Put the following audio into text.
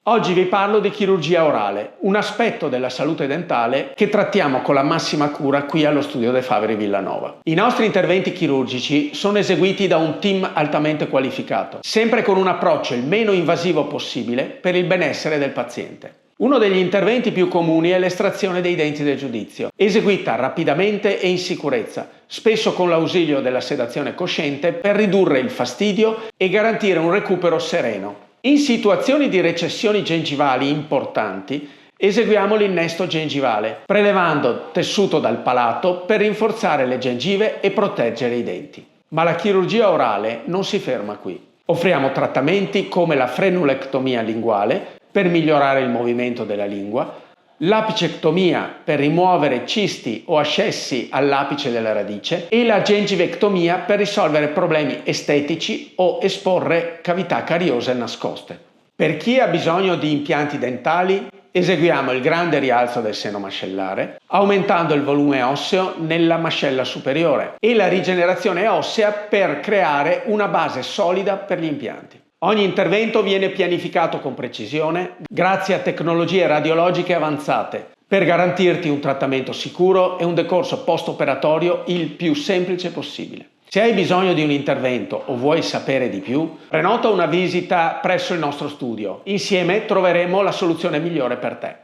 Oggi vi parlo di chirurgia orale, un aspetto della salute dentale che trattiamo con la massima cura qui allo studio De Faveri Villanova. I nostri interventi chirurgici sono eseguiti da un team altamente qualificato, sempre con un approccio il meno invasivo possibile per il benessere del paziente. Uno degli interventi più comuni è l'estrazione dei denti del giudizio, eseguita rapidamente e in sicurezza, spesso con l'ausilio della sedazione cosciente per ridurre il fastidio e garantire un recupero sereno. In situazioni di recessioni gengivali importanti eseguiamo l'innesto gengivale, prelevando tessuto dal palato per rinforzare le gengive e proteggere i denti. Ma la chirurgia orale non si ferma qui. Offriamo trattamenti come la frenulectomia linguale per migliorare il movimento della lingua, l'apicectomia per rimuovere cisti o ascessi all'apice della radice e la gengivectomia per risolvere problemi estetici o esporre cavità cariose nascoste. Per chi ha bisogno di impianti dentali, eseguiamo il grande rialzo del seno mascellare, aumentando il volume osseo nella mascella superiore e la rigenerazione ossea per creare una base solida per gli impianti. Ogni intervento viene pianificato con precisione grazie a tecnologie radiologiche avanzate per garantirti un trattamento sicuro e un decorso post-operatorio il più semplice possibile. Se hai bisogno di un intervento o vuoi sapere di più, prenota una visita presso il nostro studio. Insieme troveremo la soluzione migliore per te.